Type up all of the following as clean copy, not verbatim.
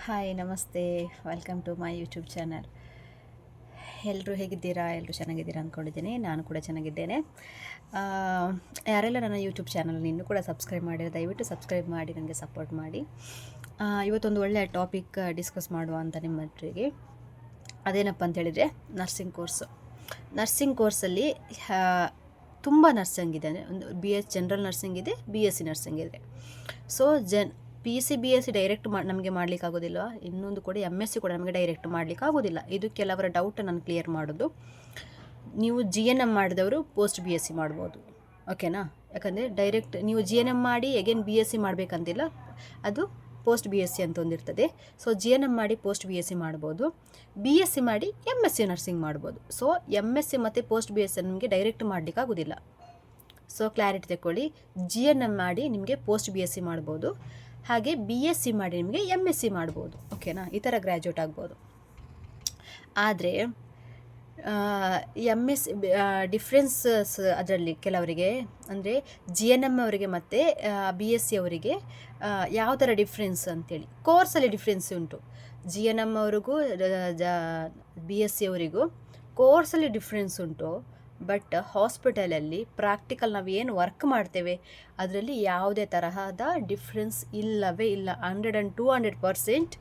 Hi ನಮಸ್ತೆ, welcome to my YouTube channel. ಎಲ್ಲರೂ ಹೇಗಿದ್ದೀರಾ? ಎಲ್ಲರೂ ಚೆನ್ನಾಗಿದ್ದೀರಾ ಅಂದ್ಕೊಂಡಿದ್ದೀನಿ. ನಾನು ಕೂಡ ಚೆನ್ನಾಗಿದ್ದೇನೆ. ಯಾರೆಲ್ಲ ನನ್ನ ಯೂಟ್ಯೂಬ್ ಚಾನಲ್ನ ಇನ್ನೂ ಕೂಡ ಸಬ್ಸ್ಕ್ರೈಬ್ ಮಾಡಿರೋ ದಯವಿಟ್ಟು ಸಬ್ಸ್ಕ್ರೈಬ್ ಮಾಡಿ ನನಗೆ ಸಪೋರ್ಟ್ ಮಾಡಿ. ಇವತ್ತೊಂದು ಒಳ್ಳೆಯ ಟಾಪಿಕ್ ಡಿಸ್ಕಸ್ ಮಾಡುವ ಅಂತ ನಿಮ್ಮೊಟ್ಟಿಗೆ. ಅದೇನಪ್ಪ ಅಂತ ಹೇಳಿದರೆ ನರ್ಸಿಂಗ್ ಕೋರ್ಸು. ನರ್ಸಿಂಗ್ ಕೋರ್ಸಲ್ಲಿ ತುಂಬ ನರ್ಸಿಂಗ್ ಇದೆ. ಒಂದು BS ಜನರಲ್ ನರ್ಸಿಂಗ್ ಇದೆ, BSc ನರ್ಸಿಂಗ್ ಇದೆ. ಸೊ PC BSc ಡೈರೆಕ್ಟ್ ನಮಗೆ ಮಾಡಲಿಕ್ಕಾಗೋದಿಲ್ಲ. ಇನ್ನೊಂದು ಕೂಡ MSc ಕೂಡ ನಮಗೆ ಡೈರೆಕ್ಟ್ ಮಾಡಲಿಕ್ಕಾಗೋದಿಲ್ಲ. ಇದು ಕೆಲವರ ಡೌಟ್ ನಾನು ಕ್ಲಿಯರ್ ಮಾಡೋದು. ನೀವು GNM ಮಾಡಿದವರು ಪೋಸ್ಟ್ BSc ಮಾಡ್ಬೋದು, ಓಕೆನಾ? ಯಾಕಂದರೆ ಡೈರೆಕ್ಟ್ ನೀವು GNM ಮಾಡಿ ಎಗೇನ್ BSc ಮಾಡಬೇಕಂತಿಲ್ಲ. ಅದು ಪೋಸ್ಟ್ BSc ಅಂತ ಒಂದಿರ್ತದೆ. ಸೊ GNM ಮಾಡಿ ಪೋಸ್ಟ್ BSc ಮಾಡ್ಬೋದು, BSc ಮಾಡಿ MSc ನರ್ಸಿಂಗ್ ಮಾಡ್ಬೋದು. ಸೊ MSc ಮತ್ತು ಪೋಸ್ಟ್ BSc ನಿಮಗೆ ಡೈರೆಕ್ಟ್ ಮಾಡಲಿಕ್ಕಾಗೋದಿಲ್ಲ. ಸೊ ಕ್ಲಾರಿಟಿ ತಗೊಳ್ಳಿ. GNM ಮಾಡಿ ನಿಮಗೆ ಪೋಸ್ಟ್ BSc ಮಾಡ್ಬೋದು, ಹಾಗೆ BSc ಮಾಡಿ ನಿಮಗೆ MSc ಮಾಡ್ಬೋದು, ಓಕೆನಾ? ಈ ಥರ ಗ್ರ್ಯಾಜುಯೇಟ್ ಆಗ್ಬೋದು. ಆದರೆ MSc ಡಿಫ್ರೆನ್ಸಸ್ ಅದರಲ್ಲಿ ಕೆಲವರಿಗೆ, ಅಂದರೆ GNM ಅವರಿಗೆ ಮತ್ತು BSc ಅವರಿಗೆ ಯಾವ ಥರ ಡಿಫ್ರೆನ್ಸ್ ಅಂತೇಳಿ ಕೋರ್ಸಲ್ಲಿ ಡಿಫ್ರೆನ್ಸ್ ಉಂಟು. GNM ಅವ್ರಿಗೂ BSc ಅವರಿಗೂ ಕೋರ್ಸಲ್ಲಿ ಡಿಫ್ರೆನ್ಸ್ ಉಂಟು. ಬಟ್ ಹಾಸ್ಪಿಟಲಲ್ಲಿ ಪ್ರಾಕ್ಟಿಕಲ್ ನಾವು ಏನು ವರ್ಕ್ ಮಾಡ್ತೇವೆ ಅದರಲ್ಲಿ ಯಾವುದೇ ತರಹದ ಡಿಫ್ರೆನ್ಸ್ ಇಲ್ಲವೇ ಇಲ್ಲ. 100%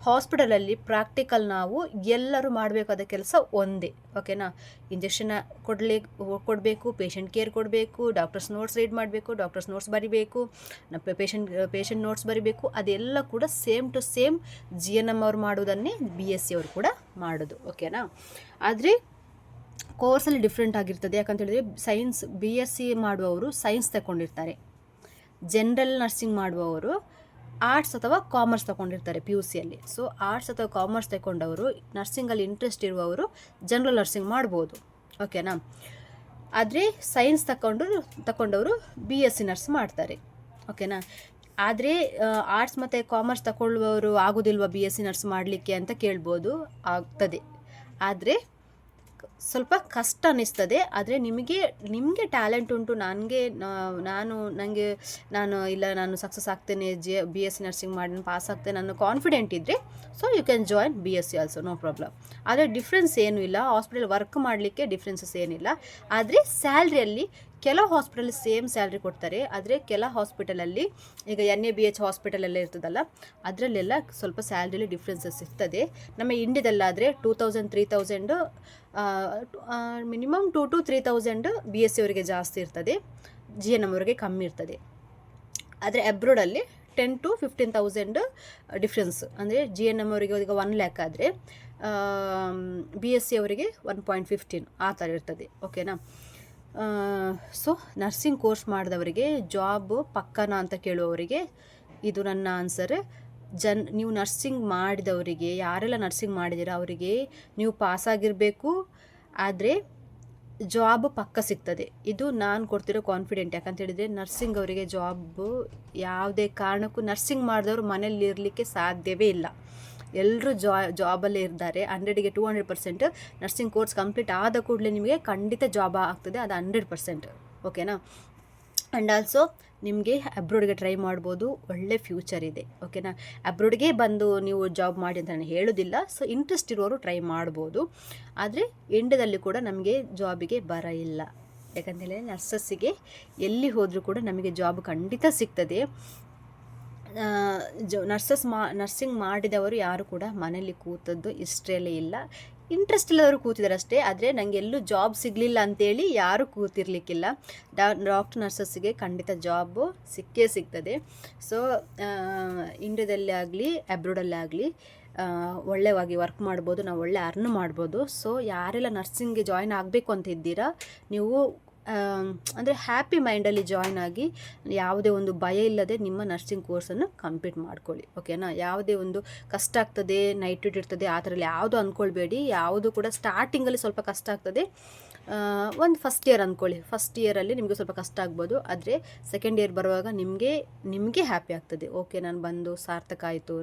ಹಾಸ್ಪಿಟಲಲ್ಲಿ ಪ್ರಾಕ್ಟಿಕಲ್ ನಾವು ಎಲ್ಲರೂ ಮಾಡಬೇಕಾದ ಕೆಲಸ ಒಂದೇ, ಓಕೆನಾ? ಇಂಜೆಕ್ಷನ್ ಕೊಡಬೇಕು, ಪೇಷಂಟ್ ಕೇರ್ ಕೊಡಬೇಕು, ಡಾಕ್ಟರ್ಸ್ ನೋಟ್ಸ್ ರೀಡ್ ಮಾಡಬೇಕು, ಡಾಕ್ಟರ್ಸ್ ನೋಟ್ಸ್ ಬರಿಬೇಕು, ಪೇಷಂಟ್ ನೋಟ್ಸ್ ಬರಿಬೇಕು. ಅದೆಲ್ಲ ಕೂಡ ಸೇಮ್ ಟು ಸೇಮ್ GNM ಅವ್ರು ಮಾಡೋದನ್ನೇ BSc ಅವರು ಕೂಡ ಮಾಡೋದು, ಓಕೆನಾ? ಆದರೆ ಕೋರ್ಸಲ್ಲಿ ಡಿಫ್ರೆಂಟ್ ಆಗಿರ್ತದೆ. ಯಾಕಂತ ಹೇಳಿದರೆ BSc ಮಾಡುವವರು ಸೈನ್ಸ್ ತಗೊಂಡಿರ್ತಾರೆ, ಜನರಲ್ ನರ್ಸಿಂಗ್ ಮಾಡುವವರು ಆರ್ಟ್ಸ್ ಅಥವಾ ಕಾಮರ್ಸ್ ತಗೊಂಡಿರ್ತಾರೆ PUCಯಲ್ಲಿ. ಸೊ ಆರ್ಟ್ಸ್ ಅಥವಾ ಕಾಮರ್ಸ್ ತಗೊಂಡವರು, ನರ್ಸಿಂಗಲ್ಲಿ ಇಂಟ್ರೆಸ್ಟ್ ಇರುವವರು ಜನರಲ್ ನರ್ಸಿಂಗ್ ಮಾಡ್ಬೋದು, ಓಕೆನಾ? ಆದರೆ ಸೈನ್ಸ್ ತಗೊಂಡವರು BSc ನರ್ಸ್ ಮಾಡ್ತಾರೆ, ಓಕೆನಾ? ಆದರೆ ಆರ್ಟ್ಸ್ ಮತ್ತು ಕಾಮರ್ಸ್ ತಗೊಳ್ಳುವವರು ಆಗೋದಿಲ್ವ BSc ನರ್ಸ್ ಮಾಡಲಿಕ್ಕೆ ಅಂತ ಕೇಳ್ಬೋದು. ಆಗ್ತದೆ, ಆದರೆ ಸ್ವಲ್ಪ ಕಷ್ಟ ಅನ್ನಿಸ್ತದೆ. ಆದರೆ ನಿಮಗೆ ಟ್ಯಾಲೆಂಟ್ ಉಂಟು, ನಾನು ಸಕ್ಸಸ್ ಆಗ್ತೇನೆ, BSc ನರ್ಸಿಂಗ್ ಮಾಡಿ ನಾನು ಪಾಸ್ ಆಗ್ತೇನೆ, ನಾನು ಕಾನ್ಫಿಡೆಂಟ್ ಇದ್ದರೆ so you can join BSc also, no problem. ಆದರೆ ಡಿಫ್ರೆನ್ಸ್ ಏನೂ ಇಲ್ಲ, ಹಾಸ್ಪಿಟಲ್ ವರ್ಕ್ ಮಾಡಲಿಕ್ಕೆ ಡಿಫ್ರೆನ್ಸಸ್ ಏನಿಲ್ಲ. ಆದರೆ ಸ್ಯಾಲ್ರಿಯಲ್ಲಿ ಕೆಲವು ಹಾಸ್ಪಿಟಲ್ ಸೇಮ್ ಸ್ಯಾಲ್ರಿ ಕೊಡ್ತಾರೆ, ಆದರೆ ಕೆಲ ಹಾಸ್ಪಿಟಲಲ್ಲಿ, ಈಗ NABH ಹಾಸ್ಪಿಟಲೆಲ್ಲ ಇರ್ತದಲ್ಲ, ಅದರಲ್ಲೆಲ್ಲ ಸ್ವಲ್ಪ ಸ್ಯಾಲ್ರಿಯಲ್ಲಿ ಡಿಫ್ರೆನ್ಸಸ್ ಇರ್ತದೆ. ನಮ್ಮ ಇಂಡಿಯಾದಲ್ಲಾದರೆ 2000 3000 ಮಿನಿಮಮ್ 2 to 3000 BSc ಅವರಿಗೆ ಜಾಸ್ತಿ ಇರ್ತದೆ, GNM ಅವರಿಗೆ ಕಮ್ಮಿ ಇರ್ತದೆ. ಆದರೆ ಅಬ್ರೋಡಲ್ಲಿ 10 to 15,000 ಡಿಫ್ರೆನ್ಸ್. ಅಂದರೆ GNM ಅವರಿಗೆ ಈಗ 1 lakh ಆದರೆ BSc ಅವರಿಗೆ 1.15 ಆ ಥರ ಇರ್ತದೆ, ಓಕೆನಾ? ಸೊ ನರ್ಸಿಂಗ್ ಕೋರ್ಸ್ ಮಾಡಿದವರಿಗೆ ಜಾಬ್ ಪಕ್ಕನಾ ಅಂತ ಕೇಳುವವರಿಗೆ ಇದು ನನ್ನ ಆನ್ಸರ್. ನೀವು ನರ್ಸಿಂಗ್ ಮಾಡಿದವರಿಗೆ, ಯಾರೆಲ್ಲ ನರ್ಸಿಂಗ್ ಮಾಡಿದ್ದೀರಾ ಅವರಿಗೆ ನೀವು ಪಾಸಾಗಿರಬೇಕು, ಆದರೆ ಜಾಬ್ ಪಕ್ಕ ಸಿಗ್ತದೆ. ಇದು ನಾನು ಕೊಡ್ತಿರೋ ಕಾನ್ಫಿಡೆಂಟ್. ಯಾಕಂತ ಹೇಳಿದರೆ ನರ್ಸಿಂಗ್ ಅವರಿಗೆ ಜಾಬ್ ಯಾವುದೇ ಕಾರಣಕ್ಕೂ, ನರ್ಸಿಂಗ್ ಮಾಡಿದವರು ಮನೇಲಿ ಇರಲಿಕ್ಕೆ ಸಾಧ್ಯವೇ ಇಲ್ಲ. ಎಲ್ಲರೂ ಜಾಬಲ್ಲೇ ಇದ್ದಾರೆ. 100ಗೆ 200% ನರ್ಸಿಂಗ್ ಕೋರ್ಸ್ ಕಂಪ್ಲೀಟ್ ಆದ ಕೂಡಲೇ ನಿಮಗೆ ಖಂಡಿತ ಜಾಬ್ ಆಗ್ತದೆ, ಅದು 100%, ಓಕೆನಾ? ಆ್ಯಂಡ್ ಆಲ್ಸೋ ನಿಮಗೆ ಅಬ್ರೋಡ್ಗೆ ಟ್ರೈ ಮಾಡ್ಬೋದು, ಒಳ್ಳೆ ಫ್ಯೂಚರ್ ಇದೆ, ಓಕೆನಾ? ಅಬ್ರೋಡ್ಗೆ ಬಂದು ನೀವು ಜಾಬ್ ಮಾಡಿ ಅಂತ ನಾನು ಹೇಳೋದಿಲ್ಲ. ಸೊ ಇಂಟ್ರೆಸ್ಟ್ ಇರೋರು ಟ್ರೈ ಮಾಡ್ಬೋದು. ಆದರೆ ಇಂಡಿಯಾದಲ್ಲಿ ಕೂಡ ನಮಗೆ ಜಾಬಿಗೆ ಬರ ಇಲ್ಲ. ಯಾಕಂತೇಳಿದರೆ ನರ್ಸಸ್ಸಿಗೆ ಎಲ್ಲಿ ಹೋದರೂ ಕೂಡ ನಮಗೆ ಜಾಬ್ ಖಂಡಿತ ಸಿಗ್ತದೆ. ನರ್ಸಿಂಗ್ ಮಾಡಿದವರು ಯಾರು ಕೂಡ ಮನೇಲಿ ಕೂತದ್ದು ಇಷ್ಟರಲ್ಲೇ ಇಲ್ಲ. ಇಂಟ್ರೆಸ್ಟ್ ಇಲ್ಲದವರು ಕೂತಿದ್ದಾರೆ ಅಷ್ಟೇ. ಆದರೆ ನನಗೆ ಎಲ್ಲೂ ಜಾಬ್ ಸಿಗಲಿಲ್ಲ ಅಂತೇಳಿ ಯಾರೂ ಕೂತಿರ್ಲಿಕ್ಕಿಲ್ಲ. ಡಾಕ್ಟರ್ ನರ್ಸಸ್ಸಿಗೆ ಖಂಡಿತ ಜಾಬು ಸಿಕ್ಕೇ ಸಿಗ್ತದೆ. ಸೊ ಇಂಡಿಯಾದಲ್ಲೇ ಆಗಲಿ ಅಬ್ರೋಡಲ್ಲೇ ಆಗಲಿ ಒಳ್ಳೆಯವಾಗಿ ವರ್ಕ್ ಮಾಡ್ಬೋದು, ನಾವು ಒಳ್ಳೆ ಅರ್ನ್ ಮಾಡ್ಬೋದು. ಸೊ ಯಾರೆಲ್ಲ ನರ್ಸಿಂಗ್ಗೆ ಜಾಯ್ನ್ ಆಗಬೇಕು ಅಂತ ಇದ್ದೀರಾ, ನೀವು ಅಂದರೆ ಹ್ಯಾಪಿ ಮೈಂಡಲ್ಲಿ ಜಾಯ್ನ್ ಆಗಿ, ಯಾವುದೇ ಒಂದು ಭಯ ಇಲ್ಲದೆ ನಿಮ್ಮ ನರ್ಸಿಂಗ್ ಕೋರ್ಸನ್ನು ಕಂಪ್ಲೀಟ್ ಮಾಡ್ಕೊಳ್ಳಿ, ಓಕೆನಾ? ಯಾವುದೇ ಒಂದು ಕಷ್ಟ ಆಗ್ತದೆ, ನೈಟ್ ಡ್ಯೂಟಿ ಇರ್ತದೆ, ಆ ಥರ ಯಾವುದು ಅಂದ್ಕೊಳ್ಬೇಡಿ. ಯಾವುದು ಕೂಡ ಸ್ಟಾರ್ಟಿಂಗಲ್ಲಿ ಸ್ವಲ್ಪ ಕಷ್ಟ ಆಗ್ತದೆ. ಒಂದು ಫಸ್ಟ್ ಇಯರ್ ಅಂದ್ಕೊಳ್ಳಿ, ಫಸ್ಟ್ ಇಯರಲ್ಲಿ ನಿಮಗೆ ಸ್ವಲ್ಪ ಕಷ್ಟ ಆಗ್ಬೋದು. ಆದರೆ ಸೆಕೆಂಡ್ ಇಯರ್ ಬರುವಾಗ ನಿಮಗೆ ಹ್ಯಾಪಿ ಆಗ್ತದೆ. ಓಕೆ, ನಾನು ಬಂದು ಸಾರ್ಥಕ ಆಯಿತು,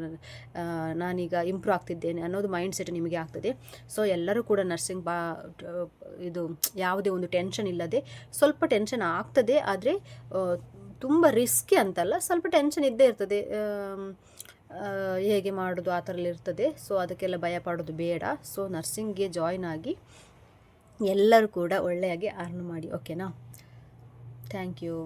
ನಾನೀಗ ಇಂಪ್ರೂವ್ ಆಗ್ತಿದ್ದೇನೆ ಅನ್ನೋದು ಮೈಂಡ್ ಸೆಟ್ ನಿಮಗೆ ಆಗ್ತದೆ. ಸೊ ಎಲ್ಲರೂ ಕೂಡ ನರ್ಸಿಂಗ್ ಇದು ಯಾವುದೇ ಒಂದು ಟೆನ್ಷನ್ ಇಲ್ಲದೆ, ಸ್ವಲ್ಪ ಟೆನ್ಷನ್ ಆಗ್ತದೆ, ಆದರೆ ತುಂಬ ರಿಸ್ಕಿ ಅಂತಲ್ಲ, ಸ್ವಲ್ಪ ಟೆನ್ಷನ್ ಇದ್ದೇ ಇರ್ತದೆ. ಹೇಗೆ ಮಾಡೋದು ಆ ಥರ ಎಲ್ಲ ಇರ್ತದೆ. ಸೊ ಅದಕ್ಕೆಲ್ಲ ಭಯ ಪಡೋದು ಬೇಡ. ಸೊ ನರ್ಸಿಂಗ್ಗೆ ಜಾಯ್ನ್ ಆಗಿ ಎಲ್ಲರೂ ಕೂಡ ಒಳ್ಳೆಯಾಗಿ ಅರ್ನ್ ಮಾಡಿ. ಓಕೆನಾ? Thank you.